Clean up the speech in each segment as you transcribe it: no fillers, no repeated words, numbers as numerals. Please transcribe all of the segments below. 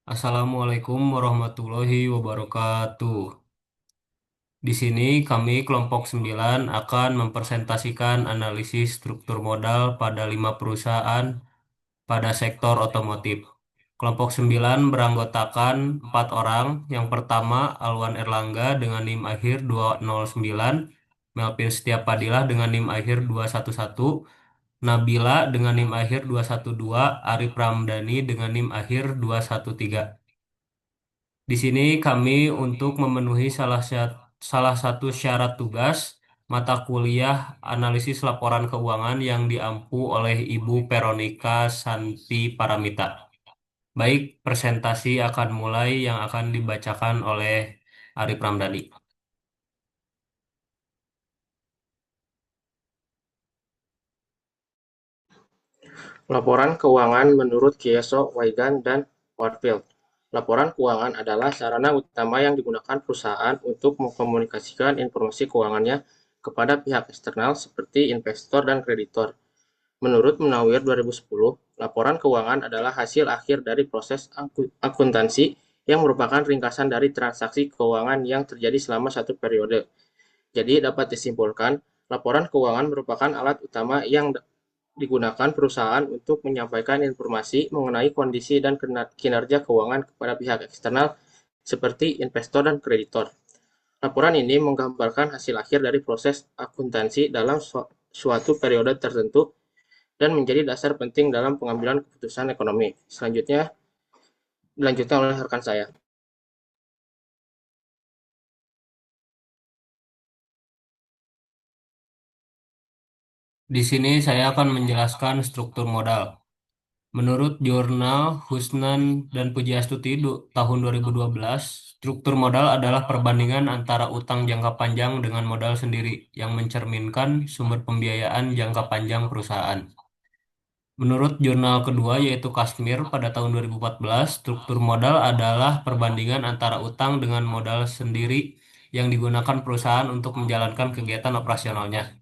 Assalamualaikum warahmatullahi wabarakatuh. Di sini kami kelompok 9 akan mempresentasikan analisis struktur modal pada 5 perusahaan pada sektor otomotif. Kelompok 9 beranggotakan 4 orang. Yang pertama, Alwan Erlangga dengan NIM akhir 209, Melvin Setiapadilah dengan NIM akhir 211, Nabila dengan NIM akhir 212, Arif Ramdhani dengan NIM akhir 213. Di sini kami untuk memenuhi salah satu syarat tugas mata kuliah analisis laporan keuangan yang diampu oleh Ibu Veronica Santi Paramita. Baik, presentasi akan mulai yang akan dibacakan oleh Arif Ramdhani. Laporan keuangan menurut Kieso, Weigan, dan Warfield. Laporan keuangan adalah sarana utama yang digunakan perusahaan untuk mengkomunikasikan informasi keuangannya kepada pihak eksternal seperti investor dan kreditor. Menurut Munawir 2010, laporan keuangan adalah hasil akhir dari proses akuntansi yang merupakan ringkasan dari transaksi keuangan yang terjadi selama satu periode. Jadi dapat disimpulkan, laporan keuangan merupakan alat utama yang digunakan perusahaan untuk menyampaikan informasi mengenai kondisi dan kinerja keuangan kepada pihak eksternal seperti investor dan kreditor. Laporan ini menggambarkan hasil akhir dari proses akuntansi dalam suatu periode tertentu dan menjadi dasar penting dalam pengambilan keputusan ekonomi. Selanjutnya, dilanjutkan oleh rekan saya. Di sini saya akan menjelaskan struktur modal. Menurut jurnal Husnan dan Pujiastuti tahun 2012, struktur modal adalah perbandingan antara utang jangka panjang dengan modal sendiri yang mencerminkan sumber pembiayaan jangka panjang perusahaan. Menurut jurnal kedua yaitu Kashmir pada tahun 2014, struktur modal adalah perbandingan antara utang dengan modal sendiri yang digunakan perusahaan untuk menjalankan kegiatan operasionalnya.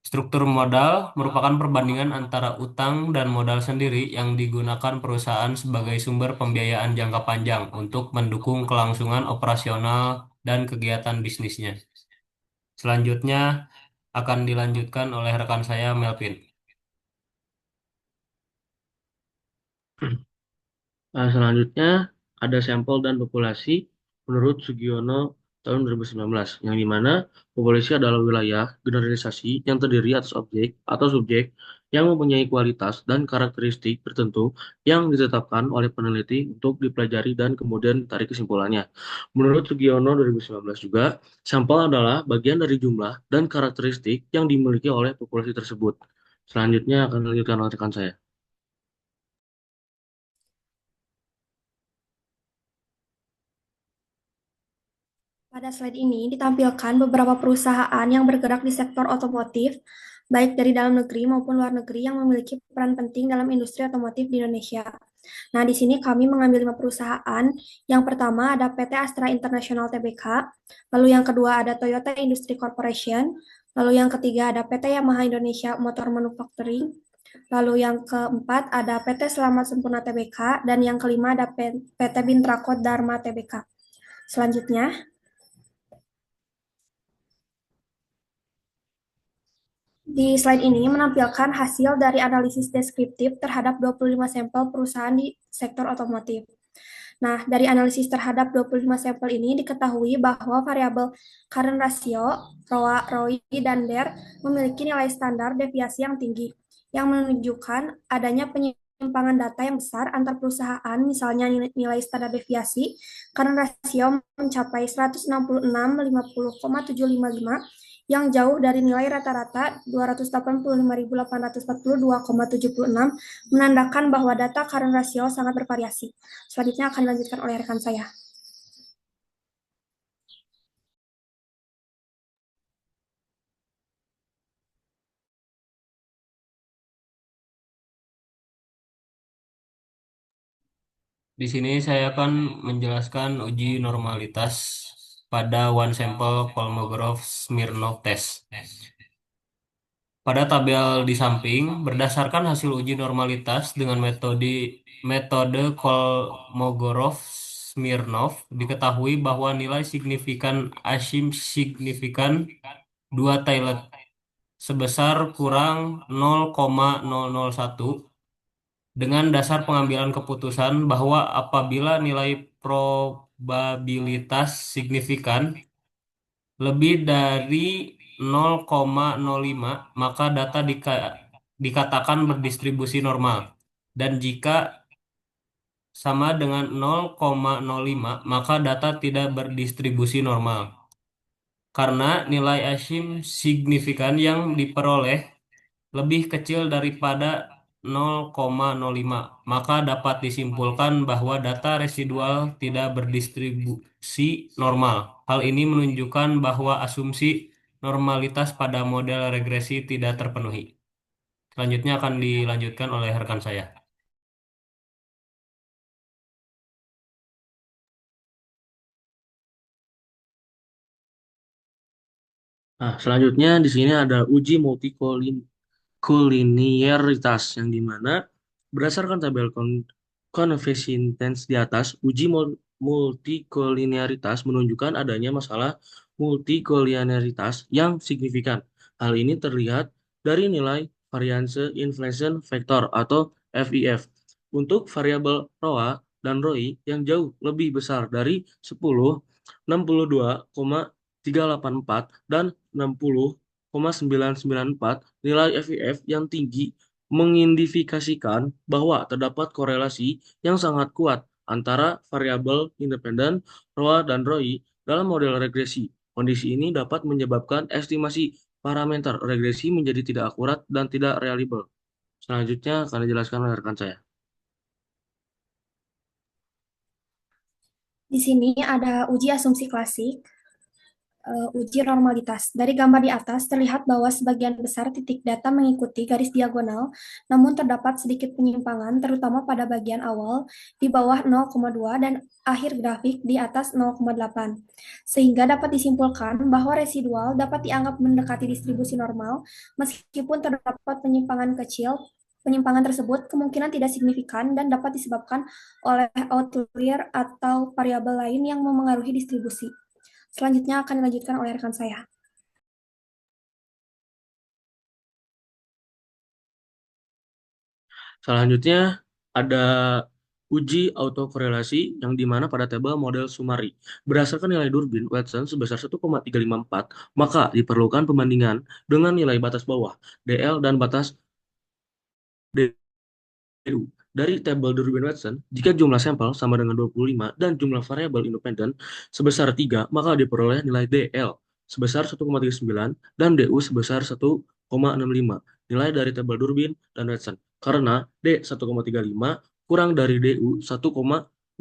Struktur modal merupakan perbandingan antara utang dan modal sendiri yang digunakan perusahaan sebagai sumber pembiayaan jangka panjang untuk mendukung kelangsungan operasional dan kegiatan bisnisnya. Selanjutnya akan dilanjutkan oleh rekan saya Melvin. Selanjutnya ada sampel dan populasi menurut Sugiono tahun 2019, yang dimana populasi adalah wilayah generalisasi yang terdiri atas objek atau subjek yang mempunyai kualitas dan karakteristik tertentu yang ditetapkan oleh peneliti untuk dipelajari dan kemudian ditarik kesimpulannya. Menurut Sugiono 2019 juga, sampel adalah bagian dari jumlah dan karakteristik yang dimiliki oleh populasi tersebut. Selanjutnya akan dilanjutkan oleh rekan saya. Pada slide ini ditampilkan beberapa perusahaan yang bergerak di sektor otomotif, baik dari dalam negeri maupun luar negeri yang memiliki peran penting dalam industri otomotif di Indonesia. Nah, di sini kami mengambil 5 perusahaan. Yang pertama ada PT Astra International Tbk, lalu yang kedua ada Toyota Industry Corporation, lalu yang ketiga ada PT Yamaha Indonesia Motor Manufacturing, lalu yang keempat ada PT Selamat Sempurna Tbk, dan yang kelima ada PT Bintrako Dharma Tbk. Selanjutnya, di slide ini menampilkan hasil dari analisis deskriptif terhadap 25 sampel perusahaan di sektor otomotif. Nah, dari analisis terhadap 25 sampel ini diketahui bahwa variabel current ratio, ROA, ROI, dan DER memiliki nilai standar deviasi yang tinggi, yang menunjukkan adanya penyimpangan data yang besar antar perusahaan, misalnya nilai standar deviasi, current ratio mencapai 166, 50,755, yang jauh dari nilai rata-rata 285.842,76, menandakan bahwa data current ratio sangat bervariasi. Selanjutnya akan dilanjutkan oleh rekan saya. Di sini saya akan menjelaskan uji normalitas pada one sample Kolmogorov Smirnov test. Pada tabel di samping, berdasarkan hasil uji normalitas dengan metode Kolmogorov-Smirnov, diketahui bahwa nilai signifikan asim signifikan 2 Taylor sebesar kurang 0,001 dengan dasar pengambilan keputusan bahwa apabila nilai probabilitas signifikan lebih dari 0,05, maka data dikatakan berdistribusi normal. Dan jika sama dengan 0,05, maka data tidak berdistribusi normal. Karena nilai asim signifikan yang diperoleh lebih kecil daripada 0,05, maka dapat disimpulkan bahwa data residual tidak berdistribusi normal. Hal ini menunjukkan bahwa asumsi normalitas pada model regresi tidak terpenuhi. Selanjutnya akan dilanjutkan oleh rekan saya. Nah, selanjutnya di sini ada uji multikoliniaritas yang dimana berdasarkan tabel convergence di atas, uji multikoliniaritas menunjukkan adanya masalah multikoliniaritas yang signifikan. Hal ini terlihat dari nilai variansi inflation factor atau VIF untuk variabel ROA dan ROI yang jauh lebih besar dari 10, 62,384 dan 60,994. Nilai FIF yang tinggi mengindikasikan bahwa terdapat korelasi yang sangat kuat antara variabel independen ROA dan ROI dalam model regresi. Kondisi ini dapat menyebabkan estimasi parameter regresi menjadi tidak akurat dan tidak reliable. Selanjutnya akan dijelaskan oleh rekan saya. Di sini ada uji asumsi klasik, uji normalitas. Dari gambar di atas terlihat bahwa sebagian besar titik data mengikuti garis diagonal, namun terdapat sedikit penyimpangan, terutama pada bagian awal di bawah 0,2 dan akhir grafik di atas 0,8. Sehingga dapat disimpulkan bahwa residual dapat dianggap mendekati distribusi normal, meskipun terdapat penyimpangan kecil. Penyimpangan tersebut kemungkinan tidak signifikan dan dapat disebabkan oleh outlier atau variabel lain yang memengaruhi distribusi. Selanjutnya akan dilanjutkan oleh rekan saya. Selanjutnya ada uji autokorelasi yang dimana pada tabel model Sumari. Berdasarkan nilai Durbin Watson sebesar 1,354, maka diperlukan pembandingan dengan nilai batas bawah, DL dan batas DU. Dari tabel Durbin Watson, jika jumlah sampel sama dengan 25 dan jumlah variabel independen sebesar 3, maka diperoleh nilai DL sebesar 1,39 dan DU sebesar 1,65. Nilai dari tabel Durbin dan Watson. Karena D 1,35 kurang dari DU 1,65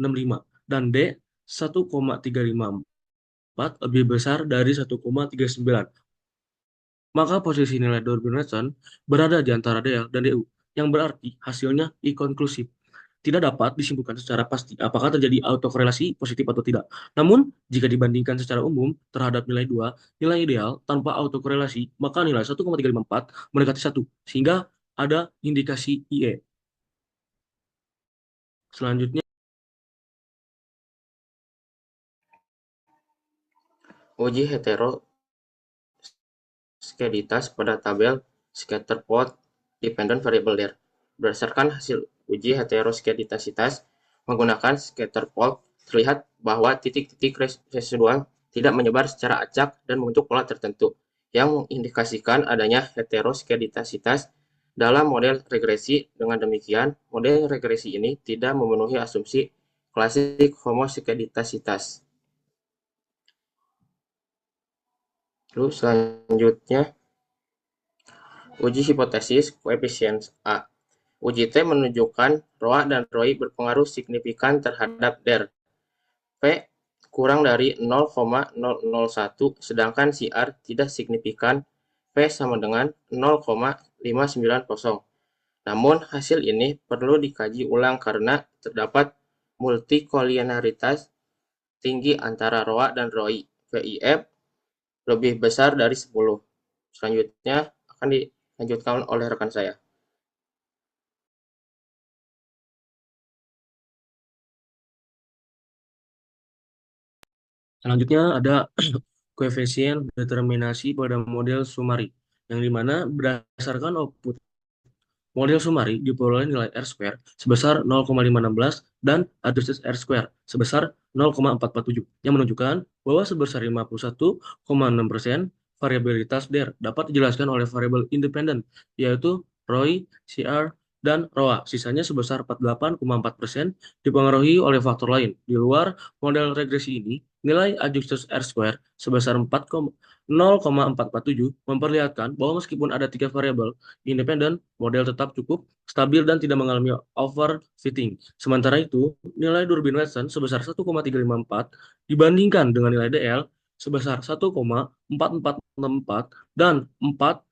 dan D 1,354 lebih besar dari 1,39. Maka posisi nilai Durbin Watson berada di antara DL dan DU, yang berarti hasilnya inkonklusif. Tidak dapat disimpulkan secara pasti apakah terjadi autokorelasi positif atau tidak. Namun, jika dibandingkan secara umum terhadap nilai 2, nilai ideal tanpa autokorelasi, maka nilai 1,354 mendekati 1, sehingga ada indikasi IE. Selanjutnya, Uji heteroskeditas pada tabel scatterplot dependent variable there. Berdasarkan hasil uji heteroskeditasitas menggunakan scatterplot, terlihat bahwa titik-titik residual tidak menyebar secara acak dan membentuk pola tertentu, yang mengindikasikan adanya heteroskeditasitas dalam model regresi. Dengan demikian, model regresi ini tidak memenuhi asumsi klasik homoskeditasitas. Lalu selanjutnya, uji hipotesis koefisien A. Uji T menunjukkan ROA dan ROI berpengaruh signifikan terhadap DER. P kurang dari 0,001, sedangkan CR tidak signifikan. P sama dengan 0,590. Namun, hasil ini perlu dikaji ulang karena terdapat multikoliniaritas tinggi antara ROA dan ROI. VIF lebih besar dari 10. Selanjutnya akan dilanjutkan oleh rekan saya. Selanjutnya ada koefisien determinasi pada model Sumari, yang dimana berdasarkan output model Sumari diperoleh nilai R square sebesar 0,516 dan adjusted R square sebesar 0,447, yang menunjukkan bahwa sebesar 51,6% variabilitas DER dapat dijelaskan oleh variabel independen, yaitu ROI, CR, dan ROA. Sisanya sebesar 48,4% dipengaruhi oleh faktor lain. Di luar model regresi ini, nilai adjusted R square sebesar 0,447 memperlihatkan bahwa meskipun ada tiga variabel independen, model tetap cukup stabil dan tidak mengalami overfitting. Sementara itu, nilai Durbin Watson sebesar 1,354 dibandingkan dengan nilai DL sebesar 1,4464 dan 4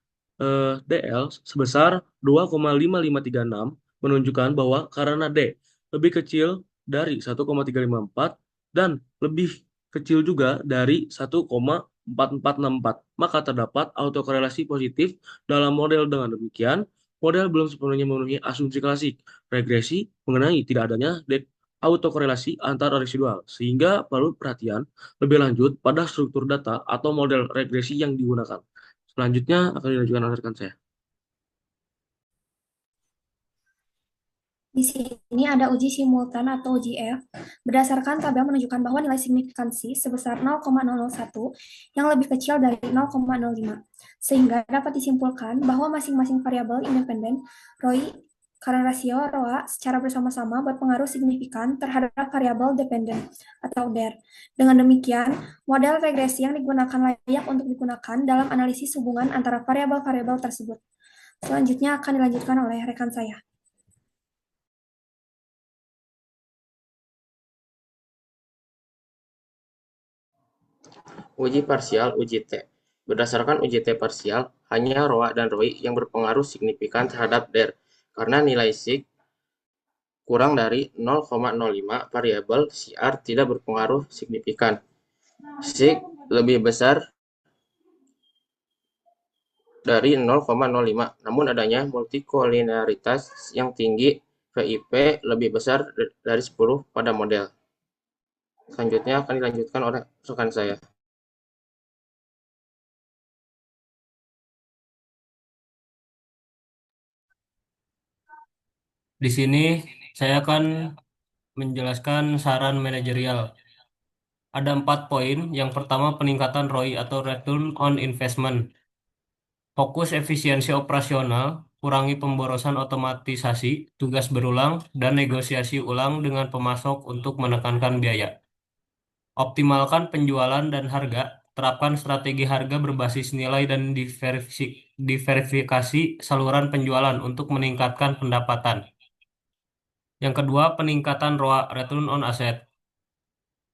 DL sebesar 2,5536 menunjukkan bahwa karena D lebih kecil dari 1,354 dan lebih kecil juga dari 1,4464, maka terdapat autokorelasi positif dalam model. Dengan demikian, model belum sepenuhnya memenuhi asumsi klasik regresi mengenai tidak adanya autokorelasi antar residual, sehingga perlu perhatian lebih lanjut pada struktur data atau model regresi yang digunakan. Selanjutnya akan dilanjutkan oleh rekan saya. Di sini ada uji simultan atau uji F. Berdasarkan tabel menunjukkan bahwa nilai signifikansi sebesar 0,001 yang lebih kecil dari 0,05. Sehingga dapat disimpulkan bahwa masing-masing variabel independen, ROI, current ratio, ROA, secara bersama-sama berpengaruh signifikan terhadap variabel dependen atau DER. Dengan demikian, model regresi yang digunakan layak untuk digunakan dalam analisis hubungan antara variabel-variabel tersebut. Selanjutnya akan dilanjutkan oleh rekan saya. Uji parsial uji T. Berdasarkan uji T parsial, hanya ROA dan ROI yang berpengaruh signifikan terhadap DER, karena nilai sig kurang dari 0,05 variabel CR tidak berpengaruh signifikan. Sig lebih besar dari 0,05, namun adanya multikolinearitas yang tinggi, VIP lebih besar dari 10 pada model. Selanjutnya akan dilanjutkan oleh rekan saya. Di sini saya akan menjelaskan saran manajerial. Ada 4 poin. Yang pertama, peningkatan ROI atau Return on Investment. Fokus efisiensi operasional, kurangi pemborosan otomatisasi, tugas berulang, dan negosiasi ulang dengan pemasok untuk menekankan biaya. Optimalkan penjualan dan harga, terapkan strategi harga berbasis nilai dan diverifikasi saluran penjualan untuk meningkatkan pendapatan. Yang kedua, peningkatan ROA, Return on Asset.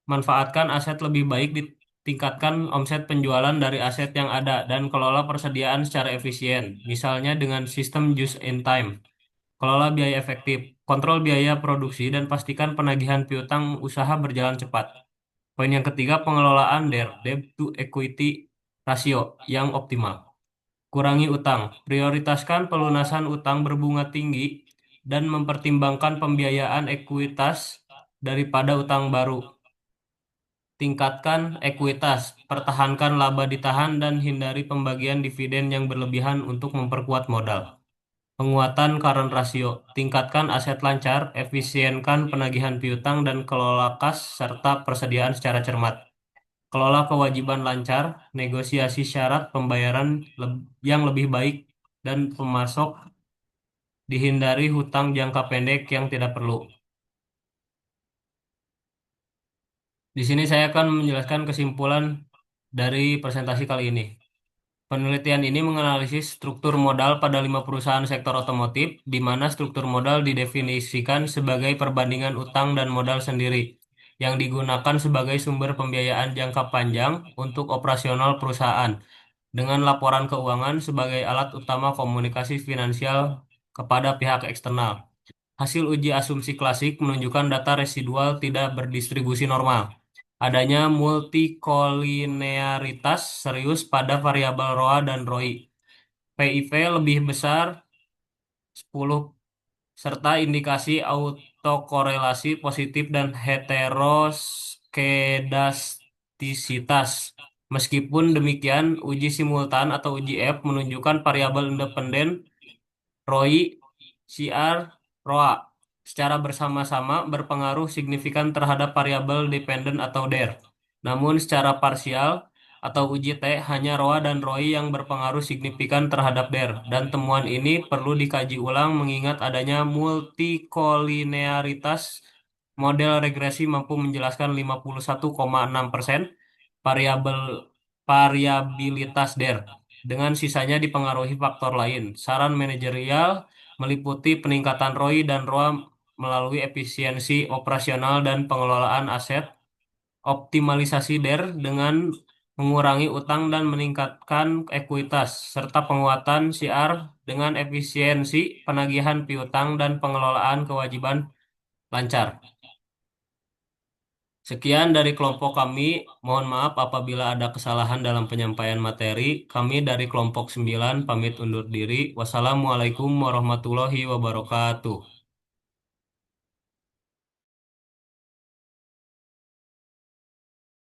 Manfaatkan aset lebih baik, ditingkatkan omset penjualan dari aset yang ada dan kelola persediaan secara efisien, misalnya dengan sistem just in time. Kelola biaya efektif, kontrol biaya produksi dan pastikan penagihan piutang usaha berjalan cepat. Poin yang ketiga, pengelolaan DER, debt to equity ratio yang optimal. Kurangi utang, prioritaskan pelunasan utang berbunga tinggi dan mempertimbangkan pembiayaan ekuitas daripada utang baru. Tingkatkan ekuitas, pertahankan laba ditahan dan hindari pembagian dividen yang berlebihan untuk memperkuat modal. Penguatan current ratio, tingkatkan aset lancar, efisienkan penagihan piutang dan kelola kas serta persediaan secara cermat. Kelola kewajiban lancar, negosiasi syarat pembayaran yang lebih baik dan pemasok, dihindari hutang jangka pendek yang tidak perlu. Di sini saya akan menjelaskan kesimpulan dari presentasi kali ini. Penelitian ini menganalisis struktur modal pada 5 perusahaan sektor otomotif, di mana struktur modal didefinisikan sebagai perbandingan utang dan modal sendiri, yang digunakan sebagai sumber pembiayaan jangka panjang untuk operasional perusahaan, dengan laporan keuangan sebagai alat utama komunikasi finansial kepada pihak eksternal. Hasil uji asumsi klasik menunjukkan data residual tidak berdistribusi normal. Adanya multikolinearitas serius pada variabel ROA dan ROI. PIV lebih besar 10 serta indikasi autokorelasi positif dan heteroskedastisitas. Meskipun demikian, uji simultan atau uji F menunjukkan variabel independen ROI, CR, ROA secara bersama-sama berpengaruh signifikan terhadap variabel dependen atau DER. Namun secara parsial atau uji T hanya ROA dan ROI yang berpengaruh signifikan terhadap DER, dan temuan ini perlu dikaji ulang mengingat adanya multikolinearitas. Model regresi mampu menjelaskan 51,6% variabel variabilitas DER, dengan sisanya dipengaruhi faktor lain. Saran manajerial meliputi peningkatan ROI dan ROA melalui efisiensi operasional dan pengelolaan aset, optimalisasi DER dengan mengurangi utang dan meningkatkan ekuitas, serta penguatan CR dengan efisiensi penagihan piutang dan pengelolaan kewajiban lancar. Sekian dari kelompok kami. Mohon maaf apabila ada kesalahan dalam penyampaian materi. Kami dari kelompok 9 pamit undur diri. Wassalamualaikum warahmatullahi wabarakatuh.